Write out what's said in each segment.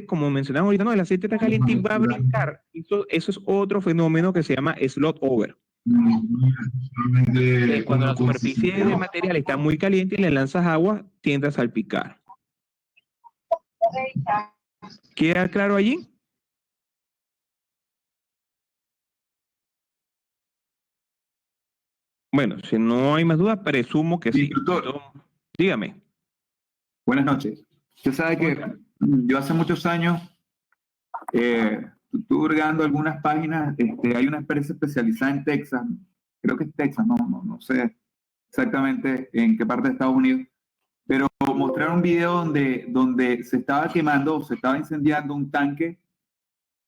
como mencionamos ahorita, no, el aceite está caliente y va a brincar. Eso es otro fenómeno que se llama slot over. Cuando la superficie del material está muy caliente y le lanzas agua, tiende a salpicar. ¿Queda claro allí? Bueno, si no hay más dudas, presumo que sí. Doctor, Dígame. buenas noches. Usted sabe que yo hace muchos años estuve hurgando algunas páginas. Hay una empresa especializada en Texas, creo que es Texas, no sé exactamente en qué parte de Estados Unidos, pero mostraron un video donde se estaba quemando, se estaba incendiando un tanque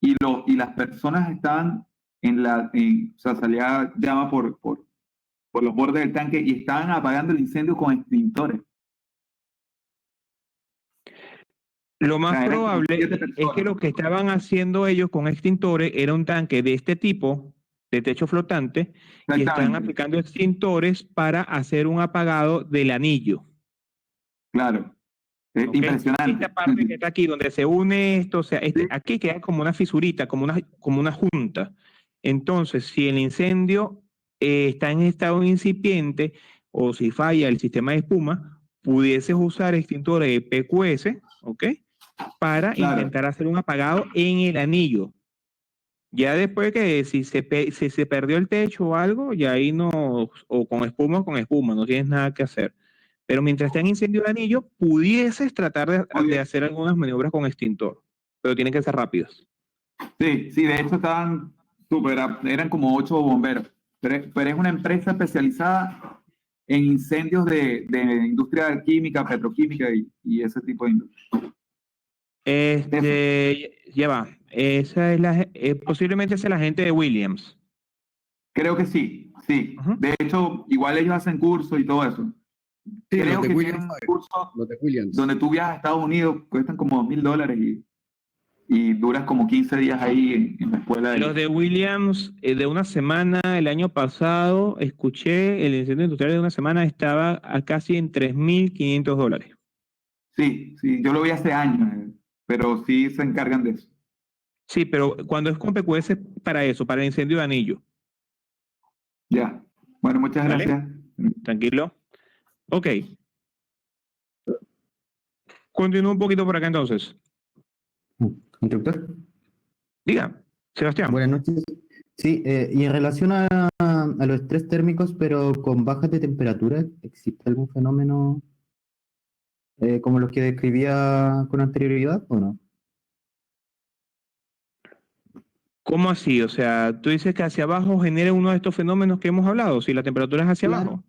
y las personas estaban o sea, salía llama por los bordes del tanque y estaban apagando el incendio con extintores. Lo más O sea, eran como probable 7 es que personas. lo que estaban haciendo ellos con extintores era un tanque de este tipo, de techo flotante, y están Exactamente, aplicando extintores para hacer un apagado del anillo. claro. Es ¿Ok? impresionante. Esta parte que está aquí, donde se une esto, o sea, Sí, aquí queda como una fisurita, como una junta. Entonces, si el incendio está en estado incipiente o si falla el sistema de espuma, pudieses usar extintores de PQS, ¿ok? Para claro. intentar hacer un apagado en el anillo. Ya después que si se perdió el techo o algo, ya ahí no, o con espuma, no tienes nada que hacer. Pero mientras está en incendio el anillo, pudieses tratar Muy de bien. hacer algunas maniobras con extintor, pero tienen que ser rápidas. Sí, sí, de hecho estaban eran como 8 bomberos, pero es una empresa especializada en incendios de industria química, petroquímica y ese tipo de industria. Eso, Ya va. Esa es posiblemente sea la gente de Williams. creo que sí, sí. Ujú. De hecho, igual ellos hacen cursos y todo eso. Sí, los Creo de que tienen Williams, cursos los de Williams. donde tú viajas a Estados Unidos, cuestan como $2,000 y duras como 15 días ahí en la escuela de Los ellos. de Williams, de una semana, el año pasado, escuché, el incendio industrial de una semana estaba a casi en $3,500. Sí, sí, yo lo vi hace años, pero sí se encargan de eso. Sí, pero cuando es con PQS es para eso, para el incendio de anillo. Ya. Bueno, muchas ¿Vale? gracias. Tranquilo. Ok. Continúo un poquito por acá entonces. Instructor, Diga, Sebastián. buenas noches. Sí, y en relación a los estrés térmicos, pero con bajas de temperatura, ¿existe algún fenómeno como los que describía con anterioridad o no? ¿Cómo así? O sea, tú dices que hacia abajo genera uno de estos fenómenos que hemos hablado, si la temperatura es hacia Claro. abajo.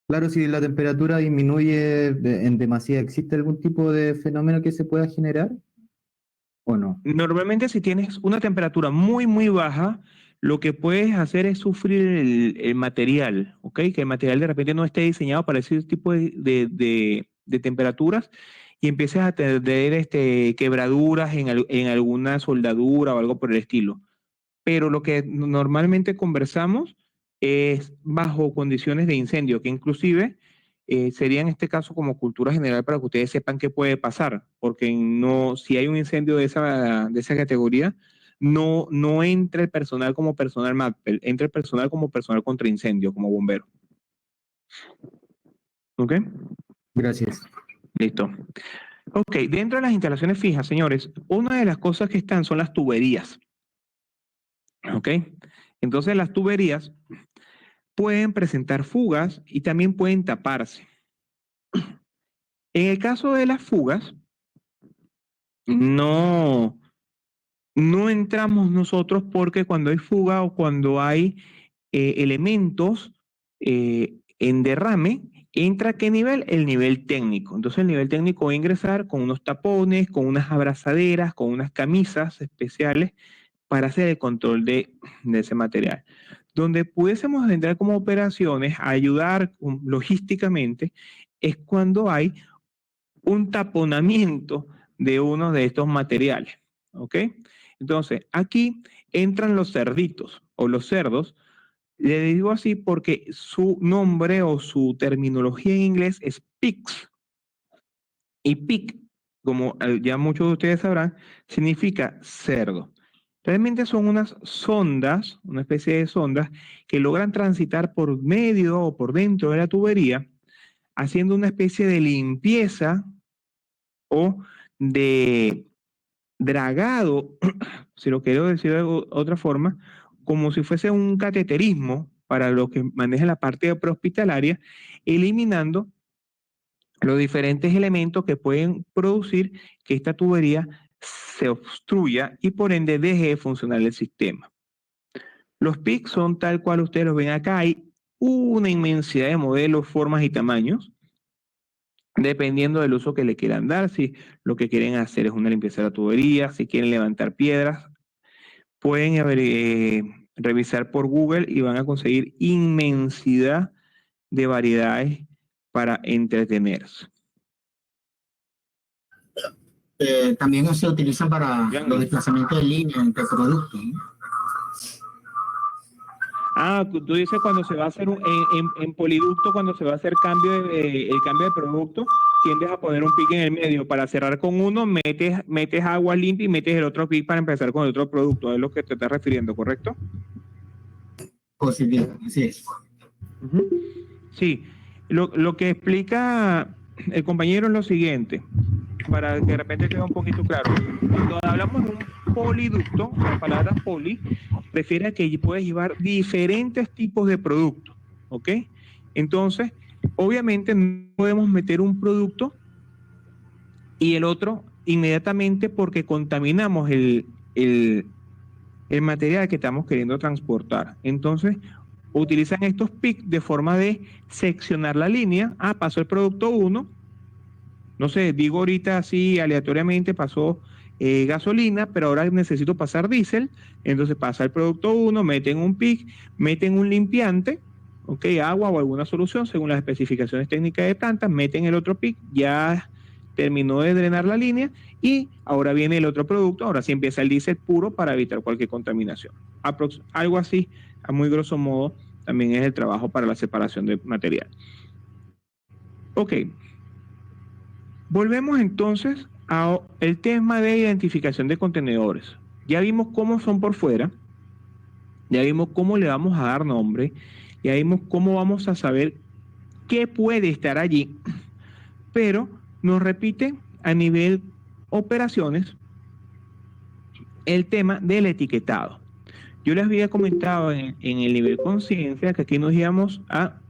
Claro, si la temperatura disminuye en demasía, ¿existe algún tipo de fenómeno que se pueda generar o no? Normalmente si tienes una temperatura muy, muy baja, lo que puedes hacer es sufrir el material, ¿ok? Que el material de repente no esté diseñado para ese tipo de temperaturas y empieces a tener quebraduras en alguna soldadura o algo por el estilo. Pero lo que normalmente conversamos es bajo condiciones de incendio, que inclusive sería en este caso como cultura general para que ustedes sepan qué puede pasar, porque no, si hay un incendio de esa categoría, no entra el personal como personal MAPPEL, entra el personal como personal contra incendio, como bombero. ¿Ok? Gracias. Listo. Ok, dentro de las instalaciones fijas, señores, una de las cosas que están son las tuberías. ¿Ok? Entonces las tuberías pueden presentar fugas y también pueden taparse. En el caso de las fugas, no, no entramos nosotros porque cuando hay fuga o cuando hay elementos en derrame, ¿entra a qué nivel? El nivel técnico. Entonces el nivel técnico va a ingresar con unos tapones, con unas abrazaderas, con unas camisas especiales para hacer el control de ese material. Donde pudiésemos entrar como operaciones a ayudar logísticamente es cuando hay un taponamiento de uno de estos materiales. ¿Ok? Entonces, aquí entran los cerditos o los cerdos. Le digo así porque su nombre o su terminología en inglés es PICS. Y PIC como ya muchos de ustedes sabrán, significa cerdo. Realmente son unas sondas, una especie de sondas, que logran transitar por medio o por dentro de la tubería, haciendo una especie de limpieza o de dragado, si lo quiero decir de otra forma, como si fuese un cateterismo para los que manejan la parte prehospitalaria, eliminando los diferentes elementos que pueden producir que esta tubería se obstruya y por ende deje de funcionar el sistema. Los PIC son tal cual ustedes los ven acá. Hay una inmensidad de modelos, formas y tamaños, dependiendo del uso que le quieran dar. Si lo que quieren hacer es una limpieza de la tubería, si quieren levantar piedras, pueden revisar por Google y van a conseguir inmensidad de variedades para entretenerse. También se utilizan para los desplazamientos de línea entre productos, ¿no? Ah, tú dices cuando se va a hacer en poliducto, cuando se va a hacer el cambio de producto, tiendes a poner un pic en el medio. Para cerrar con uno, metes agua limpia y metes el otro pic para empezar con el otro producto. Es lo que te estás refiriendo, ¿correcto? Positivo, así es. Sí, lo que explica el compañero es lo siguiente, para que de repente quede un poquito claro. Cuando hablamos de un poliducto, la palabra poli refiere a que puedes llevar diferentes tipos de productos, ¿ok? Entonces, obviamente no podemos meter un producto y el otro inmediatamente porque contaminamos el material que estamos queriendo transportar. Entonces, utilizan estos PIC de forma de seccionar la línea. Ah, pasó el producto 1. No sé, digo ahorita así aleatoriamente pasó gasolina, pero ahora necesito pasar diésel. Entonces pasa el producto 1, meten un PIC, meten un limpiante, ok, agua o alguna solución según las especificaciones técnicas de planta, meten el otro PIC, ya terminó de drenar la línea y ahora viene el otro producto, ahora sí empieza el diésel puro para evitar cualquier contaminación. Algo así, a muy grosso modo, también es el trabajo para la separación de material. Ok. Volvemos entonces al tema de identificación de contenedores. Ya vimos cómo son por fuera, ya vimos cómo le vamos a dar nombre, ya vimos cómo vamos a saber qué puede estar allí, pero nos repite a nivel operaciones el tema del etiquetado. Yo les había comentado en el nivel conciencia que aquí nos íbamos a,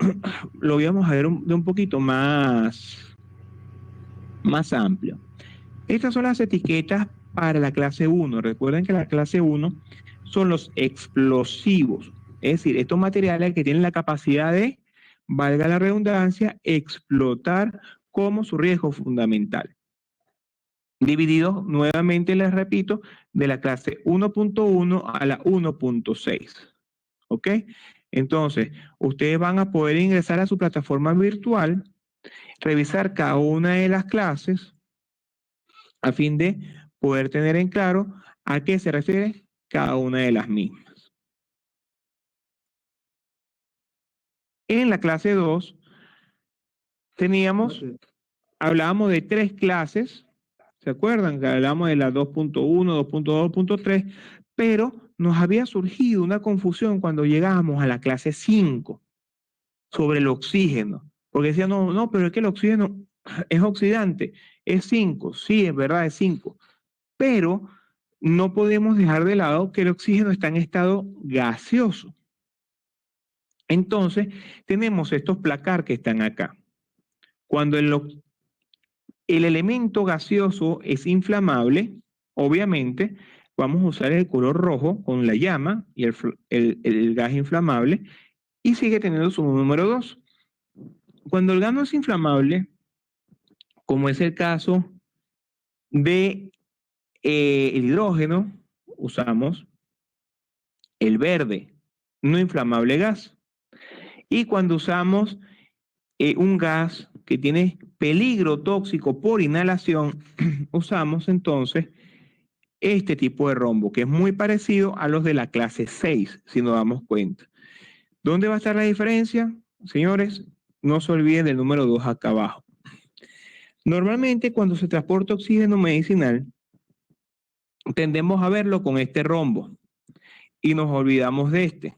lo íbamos a ver de un poquito más amplio. Estas son las etiquetas para la clase 1. Recuerden que la clase 1 son los explosivos, es decir, estos materiales que tienen la capacidad de, valga la redundancia, explotar como su riesgo fundamental. Divididos nuevamente, les repito, de la clase 1.1 a la 1.6. ¿Ok? Entonces, ustedes van a poder ingresar a su plataforma virtual, revisar cada una de las clases, a fin de poder tener en claro a qué se refiere cada una de las mismas. En la clase 2 hablábamos de 3 clases, ¿se acuerdan? Que hablábamos de la 2.1, 2.2, 2.3, pero nos había surgido una confusión cuando llegábamos a la clase 5 sobre el oxígeno, porque decían, no, pero es que el oxígeno es oxidante, es 5, sí, es verdad, es 5, pero no podemos dejar de lado que el oxígeno está en estado gaseoso. Entonces, tenemos estos placar que están acá. Cuando el elemento gaseoso es inflamable, obviamente, vamos a usar el color rojo con la llama y el gas inflamable y sigue teniendo su número 2. Cuando el gas no es inflamable, como es el caso de el hidrógeno, usamos el verde, no inflamable gas. Y cuando usamos un gas que tiene peligro tóxico por inhalación, usamos entonces este tipo de rombo, que es muy parecido a los de la clase 6, si nos damos cuenta. ¿Dónde va a estar la diferencia? Señores, no se olviden del número 2 acá abajo. Normalmente cuando se transporta oxígeno medicinal, tendemos a verlo con este rombo y nos olvidamos de este.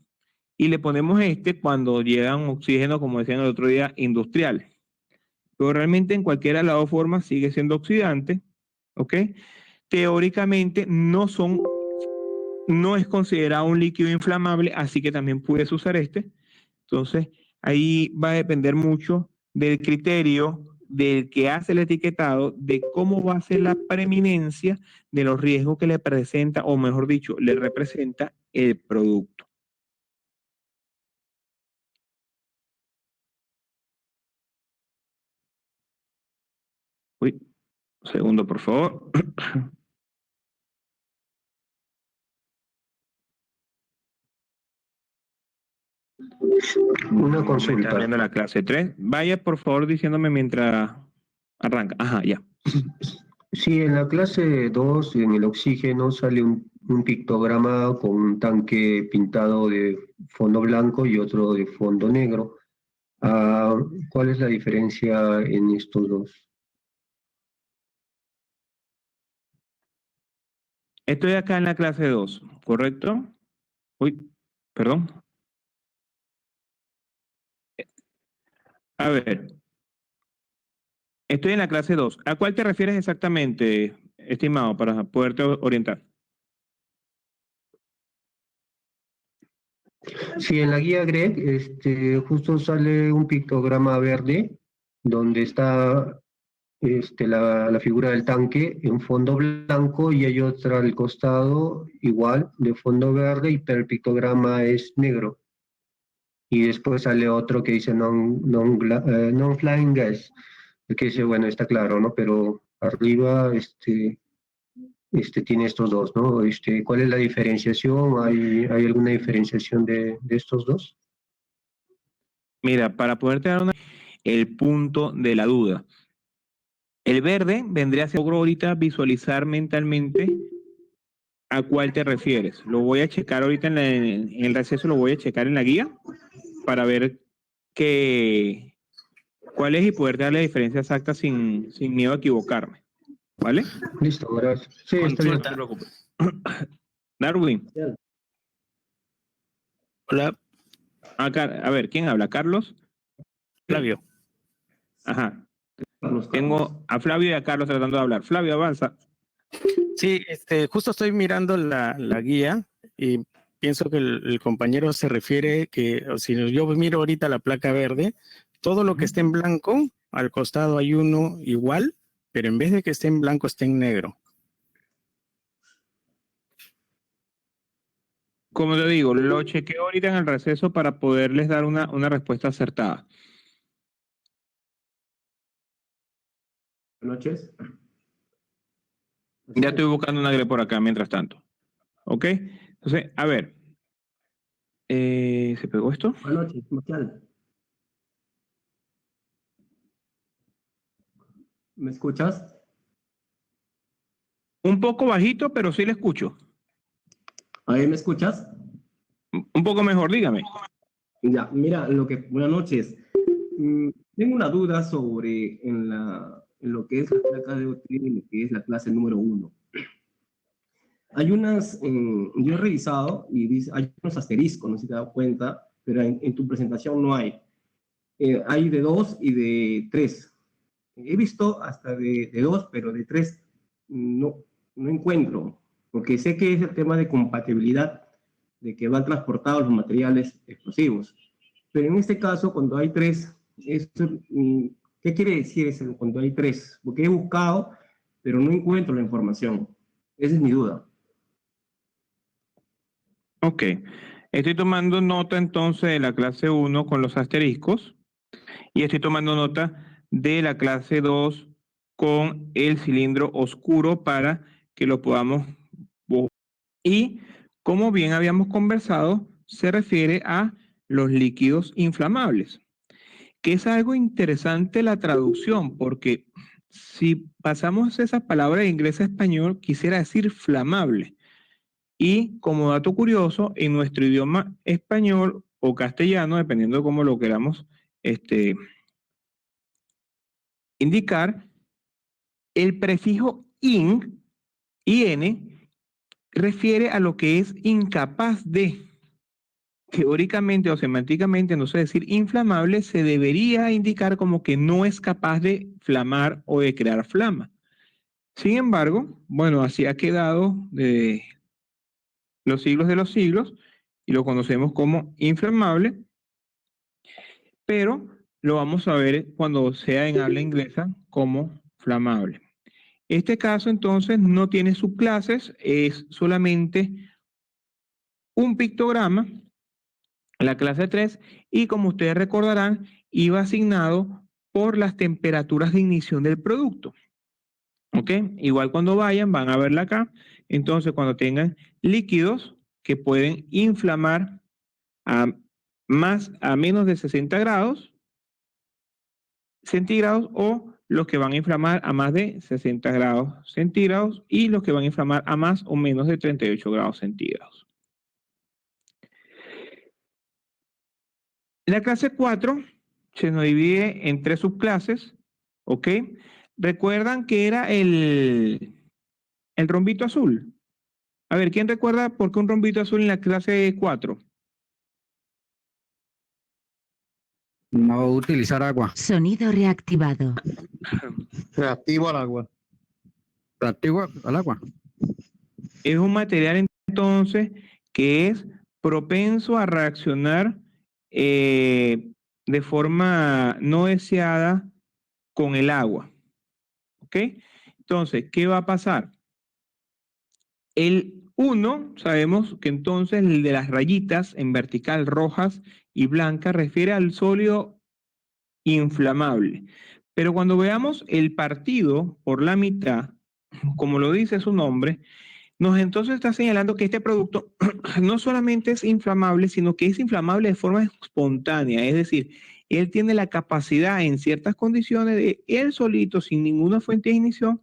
Y le ponemos este cuando llega un oxígeno, como decían el otro día, industrial. Pero realmente en cualquiera de las dos formas sigue siendo oxidante, ¿ok? Teóricamente no es considerado un líquido inflamable, así que también puedes usar este. Entonces, ahí va a depender mucho del criterio del que hace el etiquetado, de cómo va a ser la preeminencia de los riesgos que le presenta, o mejor dicho, le representa el producto. Uy, un segundo, por favor. Una Están consulta. viendo la clase 3. Vaya, por favor, diciéndome mientras arranca. Ajá, ya. Sí, en la clase 2, en el oxígeno, sale un pictograma con un tanque pintado de fondo blanco y otro de fondo negro. Ah, ¿cuál es la diferencia en estos dos? Estoy acá en la clase 2, ¿correcto? Uy, perdón. A ver, estoy en la clase 2. ¿A cuál te refieres exactamente, estimado, para poderte orientar? Sí, en la guía Greg, justo sale un pictograma verde donde está la figura del tanque en fondo blanco y hay otra al costado igual de fondo verde, pero el pictograma es negro. Y después sale otro que dice non-flying gas, que dice, bueno, está claro, ¿no? Pero arriba tiene estos dos, ¿no? ¿Cuál es la diferenciación? ¿Hay alguna diferenciación de estos dos? Mira, para poderte dar el punto de la duda. El verde vendría a ser, logro ahorita visualizar mentalmente a cuál te refieres. Lo voy a checar ahorita en el receso, lo voy a checar en la guía para ver cuál es y poder dar la diferencia exacta sin miedo a equivocarme. ¿Vale? Listo, gracias. Sí, está bien. No te preocupes. Darwin. Hola, A ver, ¿quién habla? ¿Carlos? Flavio. Ajá. Tengo a Flavio y a Carlos tratando de hablar. Flavio, avanza. Sí, justo estoy mirando la guía y pienso que el compañero se refiere que, o si yo miro ahorita la placa verde, todo lo que esté en blanco, al costado hay uno igual, pero en vez de que esté en blanco, esté en negro. Como te digo, lo chequeo ahorita en el receso para poderles dar una respuesta acertada. Buenas noches. Ya estoy buscando una por acá mientras tanto. ¿Ok? Entonces, a ver. ¿Se pegó esto? Buenas noches, Marcial. ¿Me escuchas? Un poco bajito, pero sí le escucho. ¿Ahí me escuchas? Un poco mejor, dígame. Ya, mira, buenas noches. Tengo una duda sobre en lo que es la placa de Otlin y lo que es la clase número 1. Hay yo he revisado y dice, hay unos asteriscos, no sé si te has dado cuenta, pero en tu presentación no hay. Hay de 2 y de 3. He visto hasta de 2, pero de 3 no encuentro, porque sé que es el tema de compatibilidad, de que van transportados los materiales explosivos. Pero en este caso, cuando hay 3, ¿qué quiere decir eso cuando hay 3? Porque he buscado, pero no encuentro la información. Esa es mi duda. Ok. Estoy tomando nota entonces de la clase 1 con los asteriscos y estoy tomando nota de la clase 2 con el cilindro oscuro para que lo podamos buscar. Y como bien habíamos conversado, se refiere a los líquidos inflamables, que es algo interesante la traducción, porque si pasamos esa palabra de inglés a español, quisiera decir flamable. Y como dato curioso, en nuestro idioma español o castellano, dependiendo de cómo lo queramos indicar, El prefijo in, refiere a lo que es incapaz de. Teóricamente o semánticamente, no sé decir inflamable, se debería indicar como que no es capaz de flamar o de crear flama. Sin embargo, bueno, así ha quedado de los siglos de los siglos y lo conocemos como inflamable, pero lo vamos a ver cuando sea en habla inglesa como flamable. Este caso entonces no tiene subclases, es solamente un pictograma, la clase 3, y como ustedes recordarán, iba asignado por las temperaturas de ignición del producto. ¿Ok? Igual cuando vayan, van a verla acá. Entonces, cuando tengan líquidos que pueden inflamar a menos de 60 grados centígrados, o los que van a inflamar a más de 60 grados centígrados, y los que van a inflamar a más o menos de 38 grados centígrados. La clase 4 se nos divide en 3 subclases, ¿ok? ¿Recuerdan que era el rombito azul? A ver, ¿quién recuerda por qué un rombito azul en la clase 4? No utilizar agua. Sonido reactivado. Reactivo al agua. Reactivo al agua. Es un material entonces que es propenso a reaccionar de forma no deseada con el agua. ¿Ok? Entonces, ¿qué va a pasar? El 1, sabemos que entonces el de las rayitas en vertical rojas y blancas refiere al sólido inflamable. Pero cuando veamos el partido por la mitad, como lo dice su nombre, nos entonces está señalando que este producto no solamente es inflamable, sino que es inflamable de forma espontánea. Es decir, él tiene la capacidad en ciertas condiciones de él solito, sin ninguna fuente de ignición,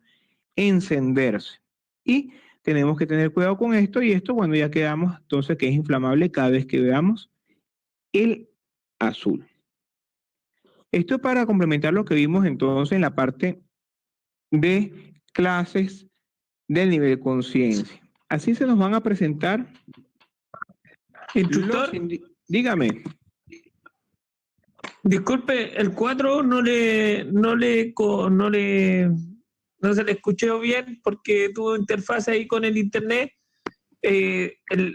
encenderse. Y tenemos que tener cuidado con esto, y esto, bueno, ya quedamos entonces que es inflamable cada vez que veamos el azul. Esto es para complementar lo que vimos entonces en la parte de clases del nivel de conciencia. Así se nos van a presentar. Instructor, Dígame. disculpe, el 4 no se le escuchó bien porque tuvo interfaz ahí con el internet.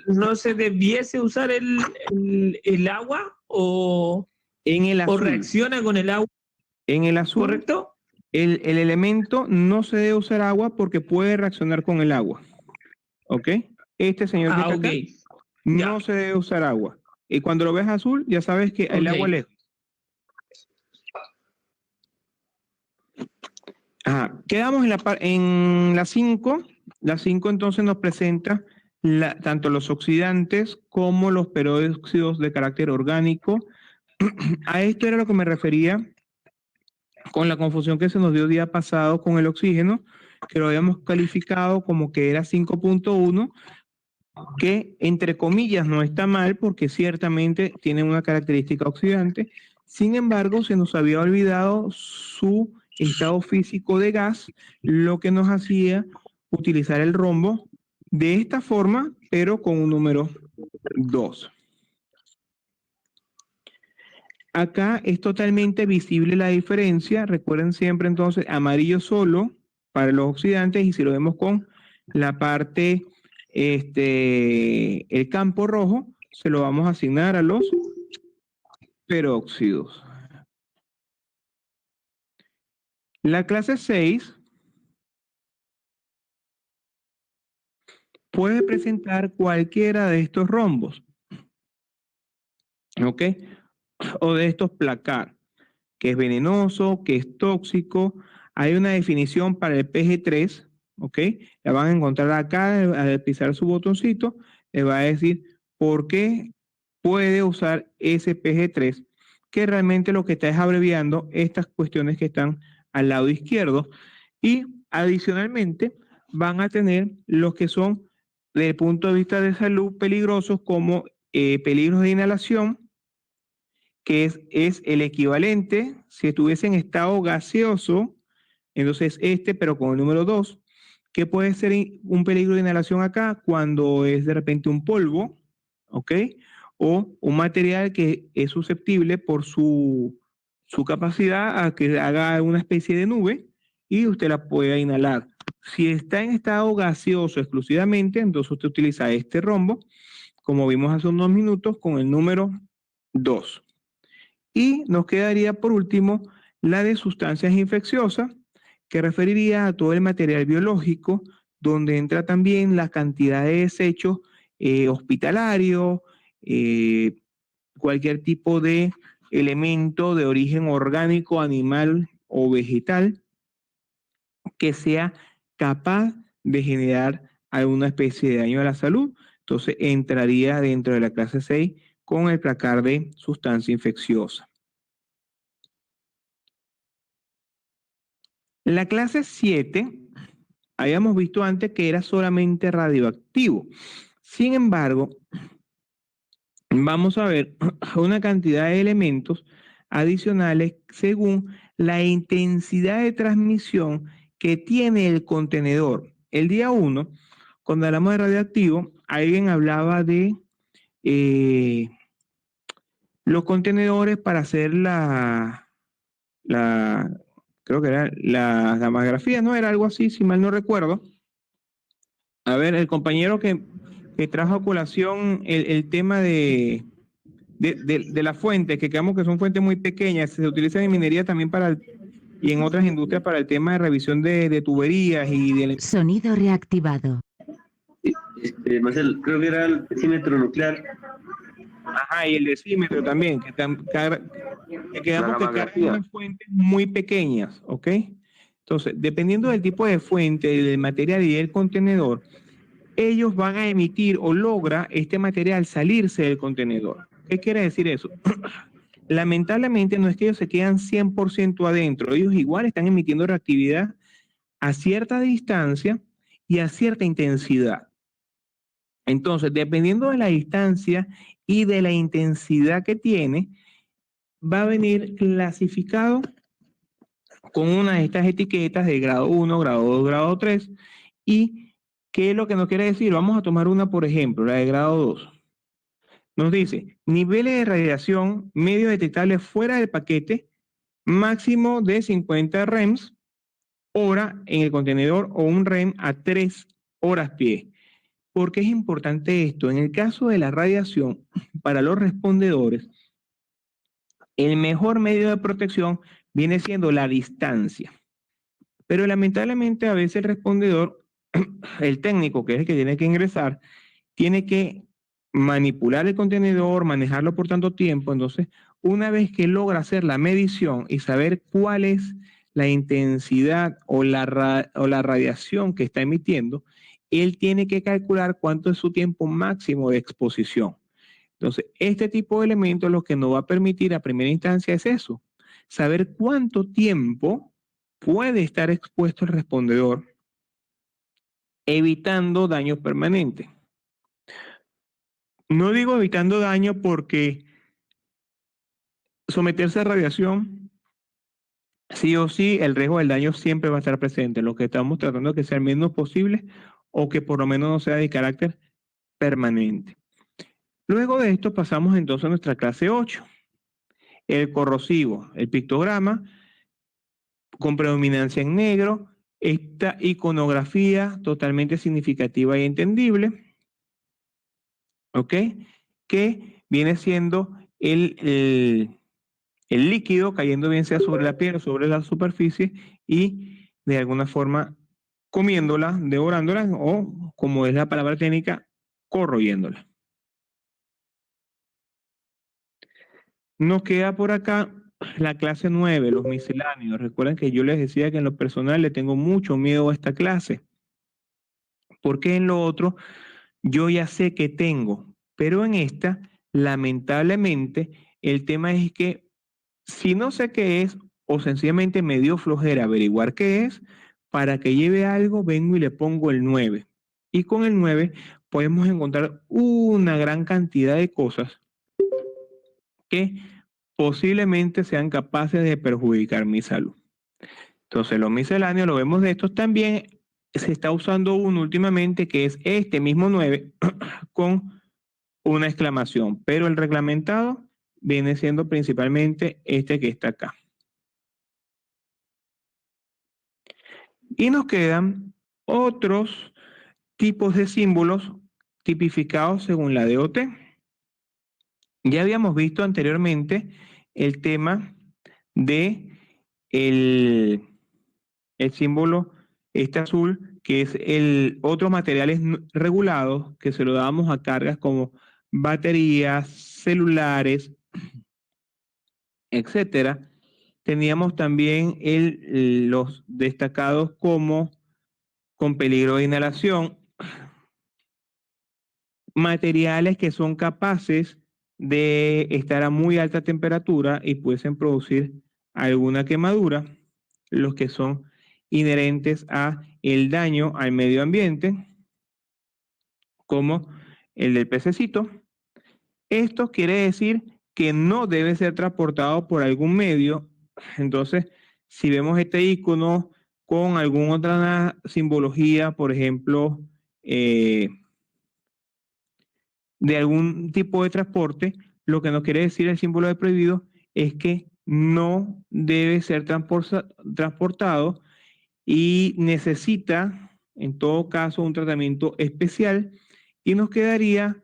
¿No se debiese usar el agua o reacciona con el agua? En el azul, ¿correcto? El elemento no se debe usar agua porque puede reaccionar con el agua. ¿Ok? Este señor que está acá, no se debe usar agua. Y cuando lo ves azul, ya sabes que el agua lejos. Quedamos en la 5. La 5 entonces nos presenta tanto los oxidantes como los peróxidos de carácter orgánico. A esto era lo que me refería con la confusión que se nos dio el día pasado con el oxígeno, que lo habíamos calificado como que era 5.1, que entre comillas no está mal porque ciertamente tiene una característica oxidante. Sin embargo, se nos había olvidado su estado físico de gas, lo que nos hacía utilizar el rombo de esta forma, pero con un número 2. Acá es totalmente visible la diferencia. Recuerden siempre entonces amarillo solo para los oxidantes, y si lo vemos con la parte, el campo rojo, se lo vamos a asignar a los peróxidos. La clase 6 puede presentar cualquiera de estos rombos, ¿ok? O de estos placar, que es venenoso, que es tóxico. Hay una definición para el PG3, ¿ok? La van a encontrar acá, al pisar su botoncito, le va a decir por qué puede usar ese PG3, que realmente lo que está es abreviando estas cuestiones que están al lado izquierdo. Y adicionalmente van a tener los que son, desde el punto de vista de salud, peligrosos, como peligros de inhalación, que es el equivalente, si estuviese en estado gaseoso, Entonces, pero con el número 2, ¿qué puede ser un peligro de inhalación acá? Cuando es de repente un polvo, ¿ok? O un material que es susceptible por su capacidad a que haga una especie de nube y usted la pueda inhalar. Si está en estado gaseoso exclusivamente, entonces usted utiliza este rombo, como vimos hace unos minutos, con el número 2. Y nos quedaría por último la de sustancias infecciosas, que referiría a todo el material biológico, donde entra también la cantidad de desechos hospitalarios, cualquier tipo de elemento de origen orgánico, animal o vegetal, que sea capaz de generar alguna especie de daño a la salud. Entonces entraría dentro de la clase 6 con el placar de sustancia infecciosa. La clase 7, habíamos visto antes que era solamente radioactivo. Sin embargo, vamos a ver una cantidad de elementos adicionales según la intensidad de transmisión que tiene el contenedor. El día 1, cuando hablamos de radioactivo, alguien hablaba de los contenedores para hacer creo que era la gammagrafía, ¿no? Era algo así, si mal no recuerdo. A ver, el compañero que trajo a colación el tema de la fuente, que creemos que son fuentes muy pequeñas, se utilizan en minería también y en otras industrias para el tema de revisión de tuberías y de... Sonido reactivado. Marcel, creo que era el decímetro nuclear. Ajá, y el decímetro también, que quedamos que cargan unas fuentes muy pequeñas, ¿ok? Entonces, dependiendo del tipo de fuente, del material y del contenedor, ellos van a emitir o logra este material salirse del contenedor. ¿Qué quiere decir eso? Lamentablemente no es que ellos se quedan 100% adentro, ellos igual están emitiendo reactividad a cierta distancia y a cierta intensidad. Entonces, dependiendo de la distancia y de la intensidad que tiene, va a venir clasificado con una de estas etiquetas de grado 1, grado 2, grado 3. ¿Y qué es lo que nos quiere decir? Vamos a tomar una, por ejemplo, la de grado 2. Nos dice, niveles de radiación medio detectables fuera del paquete, máximo de 50 rems hora en el contenedor o un rem a 3 horas pie. ¿Por qué es importante esto? En el caso de la radiación, para los respondedores, el mejor medio de protección viene siendo la distancia. Pero lamentablemente a veces el respondedor, el técnico, que es el que tiene que ingresar, tiene que manipular el contenedor, manejarlo por tanto tiempo. Entonces, una vez que logra hacer la medición y saber cuál es la intensidad o la radiación que está emitiendo, él tiene que calcular cuánto es su tiempo máximo de exposición. Entonces, este tipo de elementos lo que nos va a permitir a primera instancia es eso, saber cuánto tiempo puede estar expuesto el respondedor, evitando daños permanentes. No digo evitando daño porque someterse a radiación, sí o sí, el riesgo del daño siempre va a estar presente. Lo que estamos tratando es que sea el menos posible o que por lo menos no sea de carácter permanente. Luego de esto pasamos entonces a nuestra clase 8. El corrosivo, el pictograma con predominancia en negro, esta iconografía totalmente significativa y entendible, ¿ok? Que viene siendo el líquido cayendo bien sea sobre la piel o sobre la superficie y de alguna forma comiéndola, devorándola o, como es la palabra técnica, corroyéndola. Nos queda por acá la clase 9, los misceláneos. Recuerden que yo les decía que en lo personal le tengo mucho miedo a esta clase, porque en lo otro yo ya sé que tengo, pero en esta, lamentablemente, el tema es que si no sé qué es o sencillamente me dio flojera averiguar qué es, para que lleve algo vengo y le pongo el 9. Y con el 9 podemos encontrar una gran cantidad de cosas que posiblemente sean capaces de perjudicar mi salud. Entonces, los misceláneos lo vemos de estos también. Se está usando uno últimamente que es este mismo 9 con una exclamación, pero el reglamentado viene siendo principalmente este que está acá. Y nos quedan otros tipos de símbolos tipificados según la DOT. Ya habíamos visto anteriormente el tema de el símbolo este azul, que es el otros materiales regulados que se lo damos a cargas como baterías, celulares, etcétera. Teníamos también los destacados como con peligro de inhalación, materiales que son capaces de estar a muy alta temperatura y pueden producir alguna quemadura, los que son inherentes a el daño al medio ambiente, como el del pececito. Esto quiere decir que no debe ser transportado por algún medio. Entonces, si vemos este icono con alguna otra simbología, por ejemplo, de algún tipo de transporte, lo que nos quiere decir el símbolo de prohibido es que no debe ser transportado y necesita, en todo caso, un tratamiento especial. Y nos quedaría,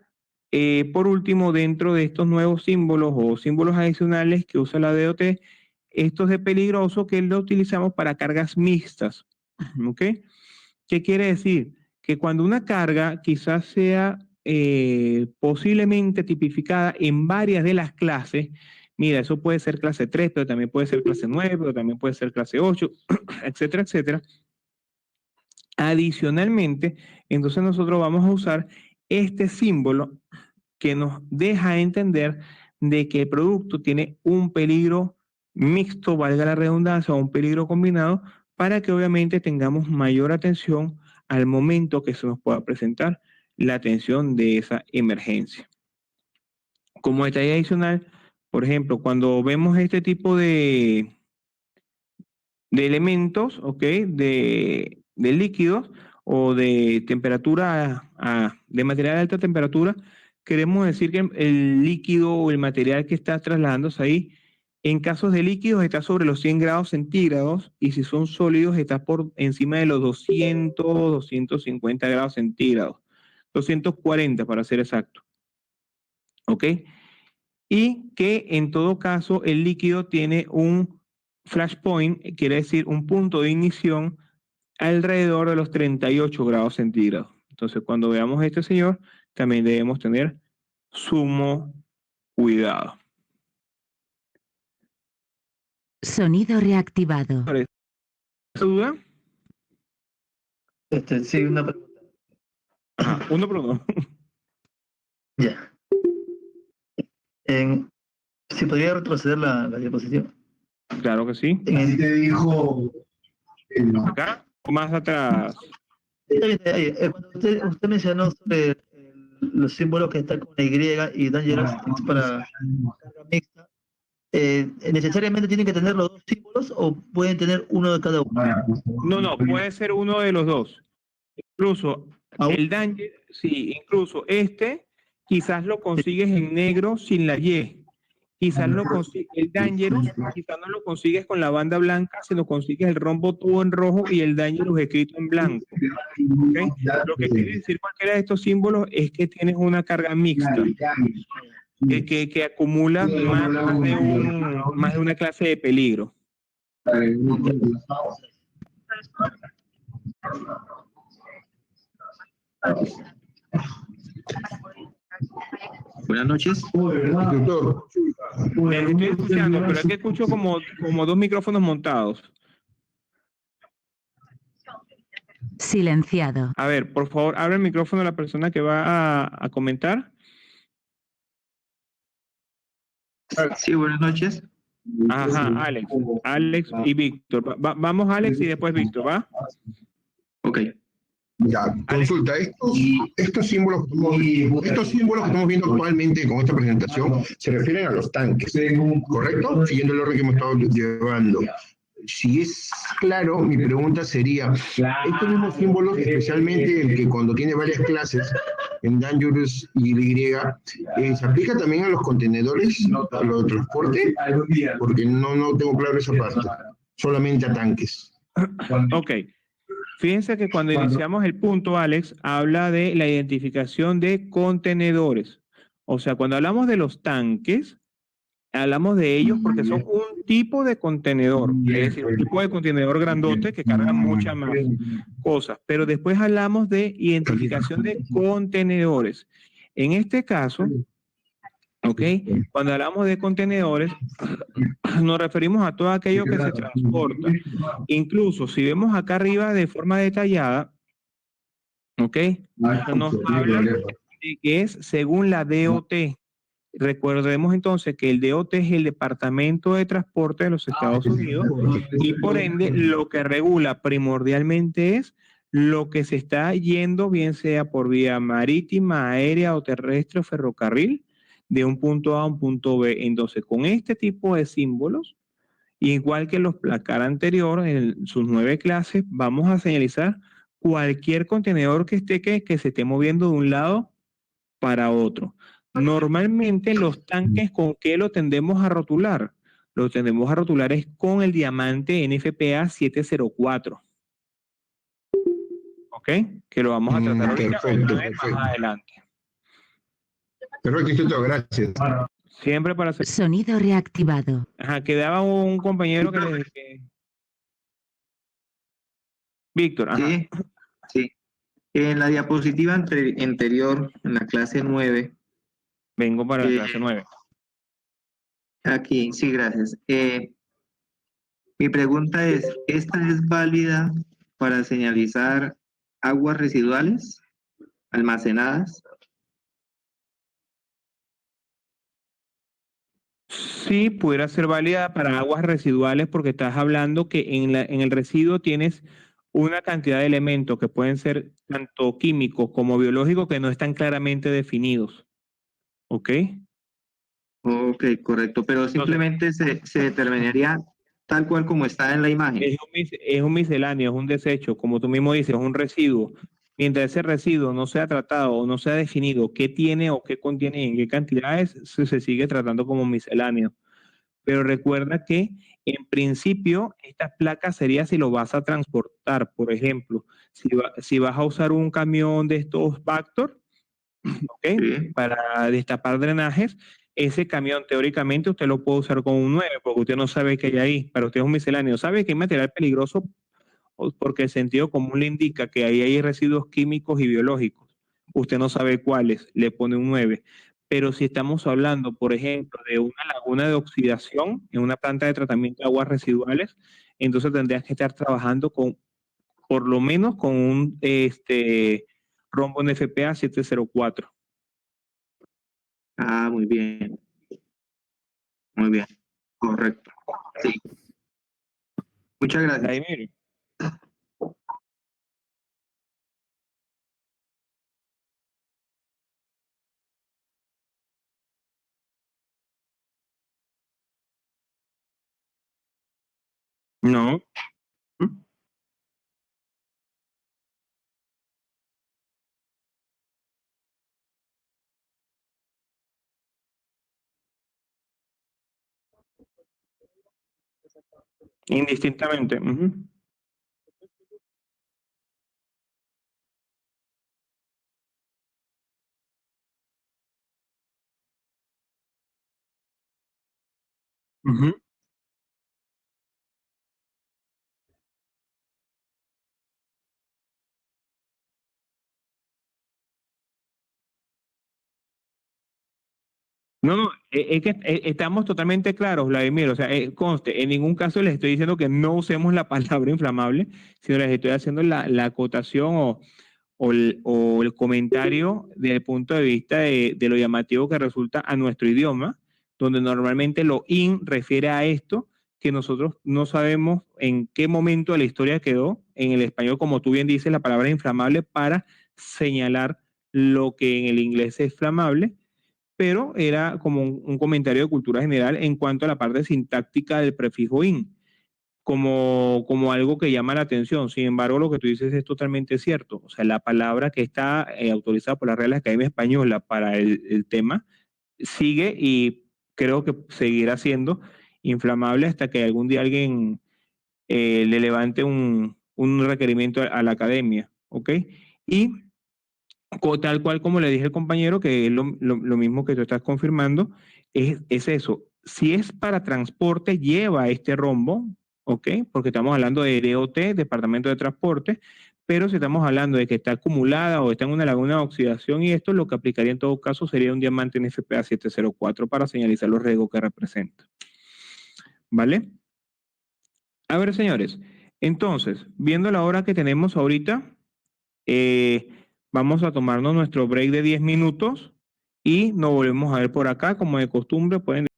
por último, dentro de estos nuevos símbolos o símbolos adicionales que usa la DOT, estos de peligroso que lo utilizamos para cargas mixtas. ¿Ok? ¿Qué quiere decir? Que cuando una carga quizás sea posiblemente tipificada en varias de las clases, mira, eso puede ser clase 3, pero también puede ser clase 9, pero también puede ser clase 8, etcétera, etcétera. Adicionalmente, entonces nosotros vamos a usar este símbolo que nos deja entender de que el producto tiene un peligro mixto, valga la redundancia, o un peligro combinado, para que obviamente tengamos mayor atención al momento que se nos pueda presentar la atención de esa emergencia. Como detalle adicional, por ejemplo, cuando vemos este tipo de elementos, ¿ok? De líquidos o de temperatura, de material de alta temperatura, queremos decir que el líquido o el material que está trasladándose ahí, en casos de líquidos está sobre los 100 grados centígrados y si son sólidos está por encima de los 200, 250 grados centígrados. 240 para ser exacto. ¿Ok? Y que en todo caso el líquido tiene un flashpoint, quiere decir un punto de ignición alrededor de los 38 grados centígrados. Entonces cuando veamos a este señor, también debemos tener sumo cuidado. Sonido reactivado. ¿Duda? Sí, una pregunta. Uno por uno. Ya. ¿Si podría retroceder la diapositiva? Claro que sí. Así te dijo. ¿Acá o más atrás? Cuando usted mencionó sobre los símbolos que están con la Y Dangerous para carga mixta, ¿necesariamente tienen que tener los dos símbolos o pueden tener uno de cada uno? No, puede ser uno de los dos. Incluso el danger, sí, incluso este quizás lo consigues en negro sin la Y. Quizás lo consigues, el Dangerous, quizás no lo consigues con la banda blanca, sino consigues el rombo todo en rojo y el Dangerous escrito en blanco. ¿Okay? Lo que quiere decir cualquiera de estos símbolos es que tienes una carga mixta, que acumula más de una clase de peligro. Buenas noches. Me estoy escuchando, pero es que escucho como dos micrófonos montados. Silenciado. A ver, por favor, abre el micrófono a la persona que va a comentar. Sí, buenas noches. Ajá, Alex y Víctor. Vamos Alex y después Víctor, ¿va? Ok. Ya, consulta, estos símbolos que estamos viendo actualmente con esta presentación se refieren a los tanques, ¿correcto? Siguiendo el orden que hemos estado llevando. si es claro, mi pregunta sería, estos mismos símbolos, especialmente el que cuando tiene varias clases, en Dangerous y ¿se aplica también a los contenedores, a los de transporte? Porque no tengo claro esa parte, solamente a tanques. Ok. Fíjense que cuando iniciamos el punto, Alex, habla de la identificación de contenedores. O sea, cuando hablamos de los tanques, hablamos de ellos porque son un tipo de contenedor, es decir, un tipo de contenedor grandote que carga muchas más cosas. Pero después hablamos de identificación de contenedores. En este caso, ¿ok? Cuando hablamos de contenedores, nos referimos a todo aquello que se transporta. Incluso si vemos acá arriba de forma detallada, ¿ok? Nos habla de que es según la DOT. Recordemos entonces que el DOT es el Departamento de Transporte de los Estados Unidos y por ende lo que regula primordialmente es lo que se está yendo, bien sea por vía marítima, aérea o terrestre o ferrocarril, de un punto A a un punto B. Entonces, con este tipo de símbolos, igual que los placar anteriores, en sus 9 clases, vamos a señalizar cualquier contenedor que se esté moviendo de un lado para otro. Normalmente los tanques, ¿con qué lo tendemos a rotular? Lo tendemos a rotular es con el diamante NFPA 704. ¿Ok? Que lo vamos a tratar ahorita más adelante. Perfecto, Instituto, gracias. Siempre para hacer... Sonido reactivado. Ajá, quedaba un compañero que... Víctor, ajá. Sí, sí. En la diapositiva anterior, en la clase 9. Vengo para la clase 9. Aquí, sí, gracias. Mi pregunta es, ¿esta es válida para señalizar aguas residuales almacenadas? Sí, pudiera ser válida para aguas residuales porque estás hablando que en el residuo tienes una cantidad de elementos que pueden ser tanto químicos como biológicos que no están claramente definidos. ¿Ok? Ok, correcto, pero simplemente se determinaría tal cual como está en la imagen. Es un misceláneo, es un desecho, como tú mismo dices, es un residuo. Mientras ese residuo no sea tratado o no sea definido qué tiene o qué contiene y en qué cantidades, se sigue tratando como misceláneo. Pero recuerda que en principio estas placas sería si lo vas a transportar. Por ejemplo, si vas a usar un camión de estos Vactor, ¿ok? Para destapar drenajes, ese camión teóricamente usted lo puede usar con un 9 porque usted no sabe qué hay ahí. Para usted es un misceláneo. ¿Sabe que hay material peligroso? Porque el sentido común le indica que ahí hay residuos químicos y biológicos. Usted no sabe cuáles, le pone un 9. Pero si estamos hablando, por ejemplo, de una laguna de oxidación en una planta de tratamiento de aguas residuales, entonces tendrías que estar trabajando con, por lo menos con un rombo NFPA 704. Ah, muy bien. Muy bien. Correcto. Sí. Muchas gracias. Vladimir. No. Indistintamente. No, es que estamos totalmente claros, Vladimir. O sea, conste, en ningún caso les estoy diciendo que no usemos la palabra inflamable, sino les estoy haciendo la acotación o el comentario desde el punto de vista de lo llamativo que resulta a nuestro idioma, donde normalmente lo in refiere a esto que nosotros no sabemos en qué momento de la historia quedó. En el español, como tú bien dices, la palabra inflamable para señalar lo que en el inglés es flamable, pero era como un comentario de cultura general en cuanto a la parte sintáctica del prefijo in. como algo que llama la atención. Sin embargo, lo que tú dices es totalmente cierto. O sea, la palabra que está autorizada por la Real Academia Española para el tema sigue y creo que seguirá siendo inflamable hasta que algún día alguien le levante un requerimiento a la academia, ¿ok? Y tal cual como le dije al compañero, que es lo mismo que tú estás confirmando, es eso. Si es para transporte, lleva este rombo, ¿ok? Porque estamos hablando de DOT, Departamento de Transporte, pero si estamos hablando de que está acumulada o está en una laguna de oxidación y esto, lo que aplicaría en todo caso sería un diamante en FPA 704 para señalizar los riesgos que representa. ¿Vale? A ver, señores, entonces, viendo la hora que tenemos ahorita, vamos a tomarnos nuestro break de 10 minutos y nos volvemos a ver por acá, como de costumbre, pueden